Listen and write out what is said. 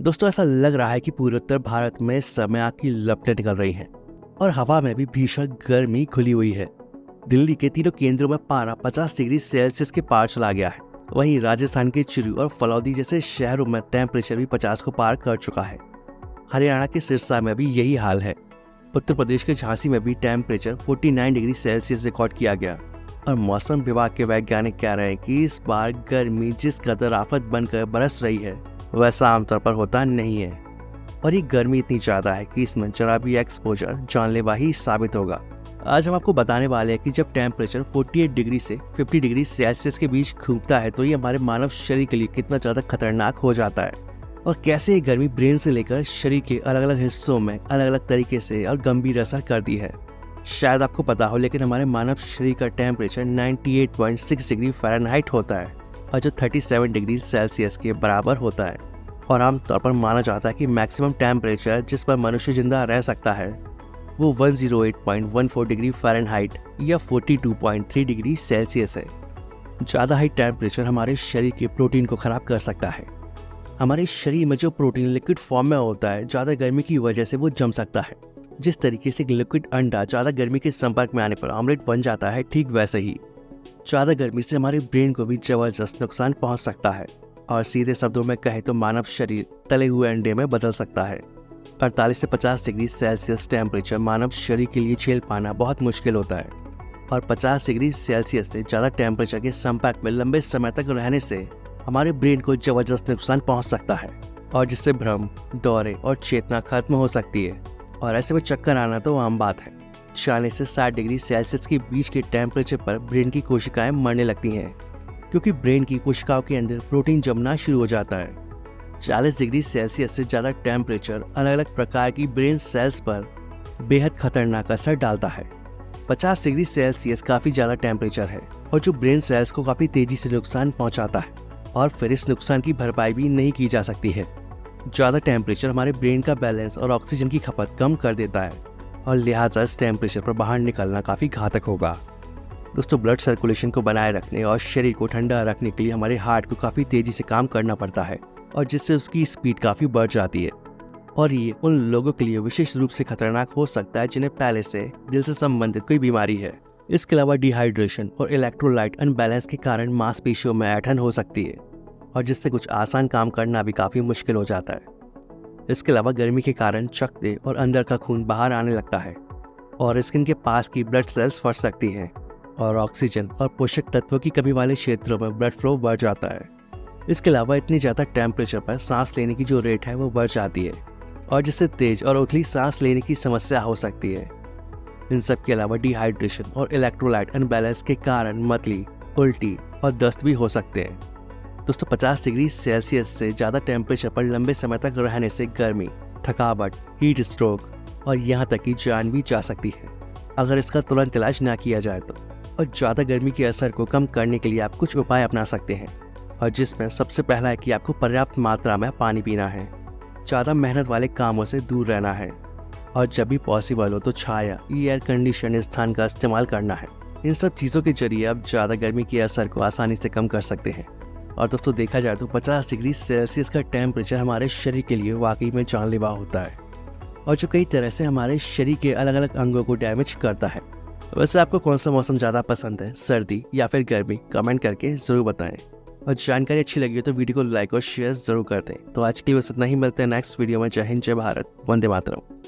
दोस्तों, ऐसा लग रहा है कि पूरे उत्तर भारत में इस समय आग की लपटें निकल रही हैं और हवा में भी भीषण गर्मी खुली हुई है। दिल्ली के तीनों केंद्रों में पारा 50 डिग्री सेल्सियस के पार चला गया है। वहीं राजस्थान के चुरू और फलौदी जैसे शहरों में टेम्परेचर भी 50 को पार कर चुका है। हरियाणा के सिरसा में भी यही हाल है। उत्तर प्रदेश के झांसी में भी टेम्परेचर 49 डिग्री सेल्सियस रिकॉर्ड किया गया और मौसम विभाग के वैज्ञानिक कह रहे हैं कि इस बार गर्मी जिस कदर आफत बनकर बरस रही है वैसा आमतौर पर होता नहीं है। और ये गर्मी इतनी ज़्यादा है कि इसमें जरा भी एक्सपोजर जानलेवा ही साबित होगा। आज हम आपको बताने वाले हैं कि जब टेम्परेचर 48 डिग्री से 50 डिग्री सेल्सियस के बीच घूमता है तो ये हमारे मानव शरीर के लिए कितना ज़्यादा खतरनाक हो जाता है और कैसे ये गर्मी ब्रेन से लेकर शरीर के अलग अलग हिस्सों में अलग अलग तरीके से और गंभीर असर करती है। शायद आपको पता हो, लेकिन हमारे मानव शरीर का टेम्परेचर 98.6 डिग्री फ़ारेनहाइट होता है और जो 37 डिग्री सेल्सियस के बराबर होता है। और आमतौर पर माना जाता है कि मैक्सिमम टेम्परेचर जिस पर मनुष्य जिंदा रह सकता है वो 108.14 डिग्री फ़ारेनहाइट या 42.3 डिग्री सेल्सियस है। ज़्यादा हाई टेम्परेचर हमारे शरीर के प्रोटीन को ख़राब कर सकता है। हमारे शरीर में जो प्रोटीन लिक्विड फॉर्म में होता है, ज़्यादा गर्मी की वजह से वो जम सकता है। जिस तरीके से लिक्विड अंडा ज़्यादा गर्मी के संपर्क में आने पर ऑमलेट बन जाता है, ठीक वैसे ही ज़्यादा गर्मी से हमारे ब्रेन को भी ज़बरदस्त नुकसान पहुंच सकता है और सीधे शब्दों में कहे तो मानव शरीर तले हुए अंडे में बदल सकता है। 48 से 50 डिग्री सेल्सियस टेम्परेचर मानव शरीर के लिए झेल पाना बहुत मुश्किल होता है और 50 डिग्री सेल्सियस से ज़्यादा टेम्परेचर के संपर्क में लंबे समय तक रहने से हमारे ब्रेन को ज़बरदस्त नुकसान पहुँच सकता है और जिससे भ्रम, दौरे और चेतना खत्म हो सकती है और ऐसे में चक्कर आना तो आम बात है। 40 से 60 डिग्री सेल्सियस के बीच के टेम्परेचर पर ब्रेन की कोशिकाएं मरने लगती हैं क्योंकि ब्रेन की कोशिकाओं के अंदर प्रोटीन जमना शुरू हो जाता है। 40 डिग्री सेल्सियस से ज़्यादा टेम्परेचर अलग अलग प्रकार की ब्रेन सेल्स पर बेहद खतरनाक असर डालता है। 50 डिग्री सेल्सियस काफ़ी ज़्यादा टेम्परेचर है और जो ब्रेन सेल्स को काफ़ी तेज़ी से नुकसान पहुंचाता है और फिर इस नुकसान की भरपाई भी नहीं की जा सकती है। ज़्यादा टेम्परेचर हमारे ब्रेन का बैलेंस और ऑक्सीजन की खपत कम कर देता है और लिहाजा इस टेम्परेचर पर बाहर निकलना काफ़ी घातक होगा। दोस्तों, ब्लड सर्कुलेशन को बनाए रखने और शरीर को ठंडा रखने के लिए हमारे हार्ट को काफ़ी तेज़ी से काम करना पड़ता है और जिससे उसकी स्पीड काफ़ी बढ़ जाती है और ये उन लोगों के लिए विशेष रूप से खतरनाक हो सकता है जिन्हें पहले से दिल से संबंधित कोई बीमारी है। इसके अलावा डिहाइड्रेशन और इलेक्ट्रोलाइट अनबैलेंस के कारण मांसपेशियों में ऐंठन हो सकती है और जिससे कुछ आसान काम करना भी काफ़ी मुश्किल हो जाता है। इसके अलावा गर्मी के कारण चकते और अंदर का खून बाहर आने लगता है और स्किन के पास की ब्लड सेल्स फट सकती हैं और ऑक्सीजन और पोषक तत्वों की कमी वाले क्षेत्रों में ब्लड फ्लो बढ़ जाता है। इसके अलावा इतनी ज़्यादा टेम्परेचर पर सांस लेने की जो रेट है वो बढ़ जाती है और जिससे तेज और उथली सांस लेने की समस्या हो सकती है। इन सब के अलावा डिहाइड्रेशन और इलेक्ट्रोलाइट अनबैलेंस के कारण मतली, उल्टी और दस्त भी हो सकते हैं। दोस्तों, 50 डिग्री सेल्सियस से ज़्यादा टेम्परेचर पर लंबे समय तक रहने से गर्मी, थकावट, हीट स्ट्रोक और यहाँ तक कि जान भी जा सकती है अगर इसका तुरंत इलाज ना किया जाए तो। और ज़्यादा गर्मी के असर को कम करने के लिए आप कुछ उपाय अपना सकते हैं और जिसमें सबसे पहला है कि आपको पर्याप्त मात्रा में पानी पीना है, ज़्यादा मेहनत वाले कामों से दूर रहना है और जब भी पॉसिबल हो तो छाया, एयर कंडीशन स्थान का इस्तेमाल करना है। इन सब चीज़ों के जरिए आप ज़्यादा गर्मी के असर को आसानी से कम कर सकते हैं। और दोस्तों, देखा जाए तो 50 डिग्री सेल्सियस का टेम्परेचर हमारे शरीर के लिए वाकई में जानलेवा होता है और जो कई तरह से हमारे शरीर के अलग अलग अंगों को डैमेज करता है। वैसे आपको कौन सा मौसम ज़्यादा पसंद है, सर्दी या फिर गर्मी? कमेंट करके ज़रूर बताएं और जानकारी अच्छी लगी हो तो वीडियो को लाइक और शेयर ज़रूर कर दें। तो आज के लिए बस इतना ही, मिलते हैं नेक्स्ट वीडियो में। जय हिंद, जय भारत, वंदे मातरम।